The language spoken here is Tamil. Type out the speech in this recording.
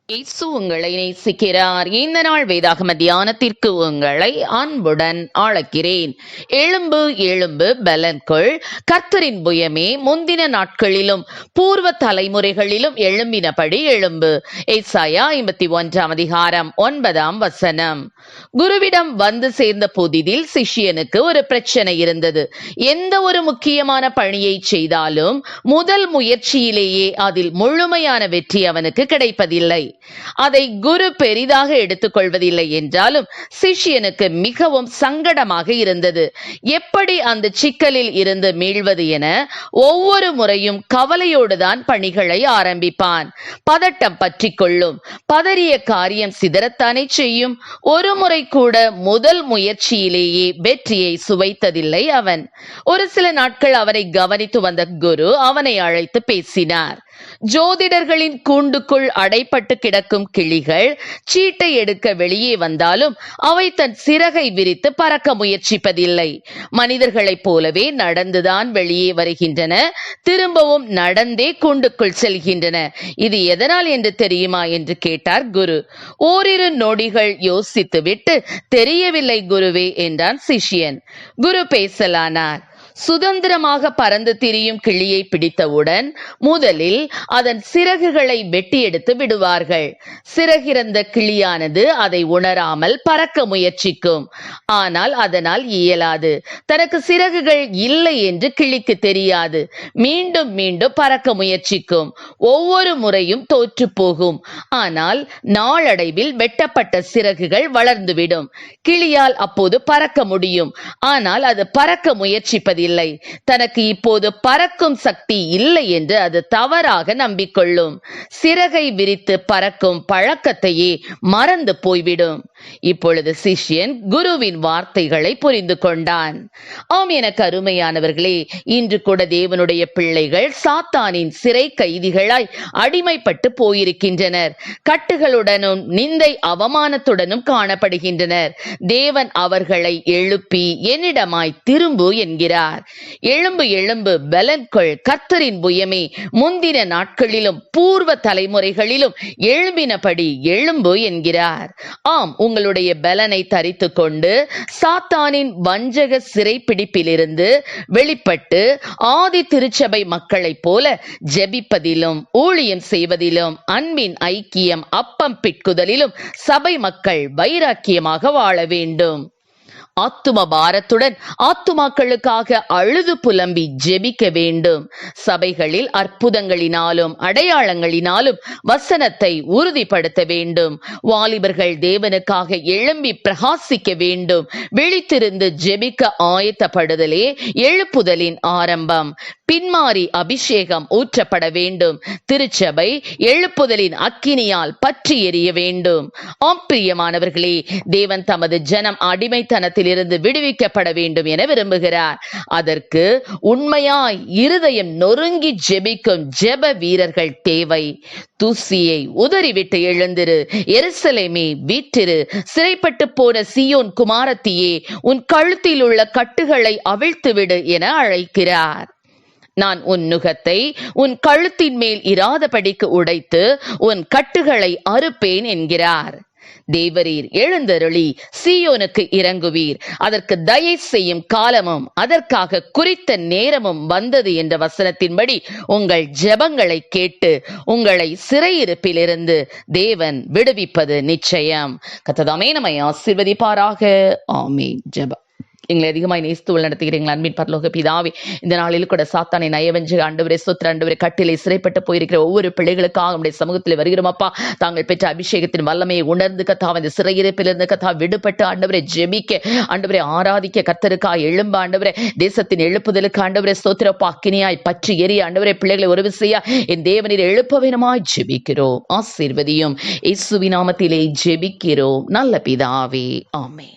இயேசு உங்களை நேசிக்கிறார். இந்த நாள் வேதாகம தியானத்திற்கு உங்களை அன்புடன் அழைக்கிறேன். எழும்பு எழும்பு பலன்கொள், கர்த்தரின் புயமே முந்தின நாட்களிலும் பூர்வ தலைமுறைகளிலும் எழும்பினபடி எழும்பு. ஏசாயா 51:9. குருவிடம் வந்து சேர்ந்த புதிதில் சிஷ்யனுக்கு ஒரு பிரச்சனை இருந்தது. எந்த ஒரு முக்கியமான பணியை செய்தாலும் முதல் முயற்சியிலேயே அதில் முழுமையான வெற்றி அவனுக்கு கிடைப்பதில்லை. அதை குரு பெரிதாக எடுத்துக்கொள்வதில்லை என்றாலும் சிஷ்யனுக்கு மிகவும் சங்கடமாக இருந்தது. எப்படி அந்த சிக்கலில் இருந்து மீள்வது என ஒவ்வொரு முறையும் கவலையோடுதான் பணிகளை ஆரம்பிப்பான். பதட்டம் பற்றி கொள்ளும். பதறிய காரியம் சிதறத்தானே செய்யும். ஒரு முறை கூட முதல் முயற்சியிலேயே வெற்றியை சுவைத்ததில்லை அவன். ஒரு சில நாட்கள் அவனை கவனித்து வந்த குரு அவனை அழைத்து பேசினார். ஜோதிடர்களின் கூண்டுக்குள் அடைப்பட்டு கிடக்கும் கிளிகள் சீட்டை எடுக்க வெளியே வந்தாலும் அவை தன் சிறகை விரித்து பறக்க முயற்சிப்பதில்லை. மனிதர்களைப் போலவே நடந்துதான் வெளியே வருகின்றன, திரும்பவும் நடந்தே கூண்டுக்குள் செல்கின்றன. இது எதனால் என்று தெரியுமா என்று கேட்டார் குரு. ஓரிரு நொடிகள் யோசித்துவிட்டு, தெரியவில்லை குருவே என்றான் சிஷ்யன். குரு பேசலானார். சுதந்திரமாக பறந்து திரியும் கிளியை பிடித்தவுடன் முதலில் அதன் சிறகுகளை வெட்டி எடுத்து விடுவார்கள். சிறகிறந்த கிளியானது அதை உணராமல் பறக்க முயற்சிக்கும். ஆனால் அதனால் இயலாது. தனக்கு சிறகுகள் இல்லை என்று கிளிக்கு தெரியாது. மீண்டும் மீண்டும் பறக்க முயற்சிக்கும். ஒவ்வொரு முறையும் தோற்று போகும். ஆனால் நாளடைவில் வெட்டப்பட்ட சிறகுகள் வளர்ந்துவிடும். கிளியால் அப்போது பறக்க முடியும். ஆனால் அது பறக்க முயற்சிப்பதில்லை. தனக்கு இப்போது பறக்கும் சக்தி இல்லை என்று அது தவறாக நம்பிக்கொள்ளும். சிறகை விரித்து பறக்கும் பழக்கத்தையே மறந்து போய்விடும். இப்பொழுது சிஷ்யன் குருவின் வார்த்தைகளை புரிந்து கொண்டான். ஆம், எனக்கு அருமையானவர்களே, இன்று கூட தேவனுடைய பிள்ளைகள் சாத்தானின் சிறை கைதிகளாய் அடிமைப்பட்டு போயிருக்கின்றனர். கட்டுகளுடனும் நிந்தை அவமானத்துடனும் காணப்படுகின்றனர். தேவன் அவர்களை எழுப்பி என்னிடமாய் திரும்பு என்கிறார். எழும்பு எழும்பு பலன்கொள், கர்த்தரின் புயமே முந்தின நாட்களிலும் பூர்வ தலைமுறைகளிலும் எழும்பினபடி எழும்பு என்கிறார். ஆம், உங்களுடைய பலனை தரித்து கொண்டு சாத்தானின் வஞ்சக சிறை பிடிப்பிலிருந்து வெளிப்பட்டு ஆதி திருச்சபை மக்களைப் போல ஜெபிப்பதிலும் ஊழியம் செய்வதிலும் அன்பின் ஐக்கியம் அப்பம் பிட்குதலிலும் சபை மக்கள் வைராக்கியமாக வாழ வேண்டும். ஆத்தும பாரத்துடன் ஆத்துமாக்களுக்காக அழுது புலம்பி ஜெபிக்க வேண்டும். சபைகளில் அற்புதங்களினாலும் அடையாளங்களினாலும் வசனத்தை உறுதிப்படுத்த வேண்டும். வாலிபர்கள் தேவனுக்காக எழும்பி பிரகாசிக்க வேண்டும். விழித்திருந்து ஜெபிக்க ஆயத்தப்படுதலே எழுப்புதலின் ஆரம்பம். பின்மாறி அபிஷேகம் ஊற்றப்பட வேண்டும். திருச்சபை எழுப்புதலின் அக்கினியால் பற்றி எரிய வேண்டும். பிரியமானவர்களே, தேவன் தமது ஜனம் அடிமைத்தனத்தில் இருந்து விடுவிக்கப்பட வேண்டும் என விரும்புகிறார். அதற்கு உண்மையாய் இருதயம் நொறுங்கி ஜெபிக்கும் ஜெப வீரர்கள் தேவை. தூசியை உதறிவிட்டு எழுந்திரு, எருசலேமே வீற்றிரு, சிறைப்பட்டு போன சீயோன் குமாரத்தியே உன் கழுத்தில் உள்ள கட்டுகளை அவிழ்த்துவிடு என அழைக்கிறார். நான் உன் நுகத்தை உன் கழுத்தின் மேல் இராதபடிக்கு உடைத்து உன் கட்டுகளை அறுப்பேன் என்கிறார். தேவரீர் எழுந்தருளி சீயோனுக்கு இறங்குவீர். அதற்கு தயை செய்யும் காலமும் அதற்காக குறித்த நேரமும் வந்தது என்ற வசனத்தின்படி உங்கள் ஜெபங்களை கேட்டு உங்களை சிறையிருப்பிலிருந்து தேவன் விடுவிப்பது நிச்சயம். கர்த்தர் நம்மை ஆசீர்வதிப்பாராக. ஆமென். ஜெபம். எங்களை அதிகமாய் நேசித்து நடத்துகிறீர்கள் அன்பின் பரலோக பிதாவே, இந்த நாளில் கூட சாத்தானை நயவஞ்சு ஆண்டவரே சொத்து ஆண்டவரே கட்டிலே சிறைப்பட்டு போயிருக்கிற ஒவ்வொரு பிள்ளைகளுக்காக நம்முடைய சமூகத்தில் வருகிறோம் அப்பா. தாங்கள் பெற்ற அபிஷேகத்தின் வல்லமையை உணர்ந்து கத்தாவ இந்த சிறையிருப்பிலிருந்து கத்தா விடுபட்டு ஆண்டவரை ஜெபிக்க ஆண்டவரை ஆராதிக்க கர்த்தருக்காக எழும்ப ஆண்டவரே தேசத்தின் எழுப்புதலுக்கு ஆண்டவரை ஸ்தோத்திரப்பா அக்கினியாய் பற்றி எரிய ஆண்டவரை பிள்ளைகளை ஒரு விசையா என் தேவனில் எழுப்ப வேணுமாய் ஜெபிக்கிறோம். ஆசீர்வதியும். இயேசுவின் நாமத்திலே ஜெபிக்கிறோம் நல்ல பிதாவே. ஆமென்.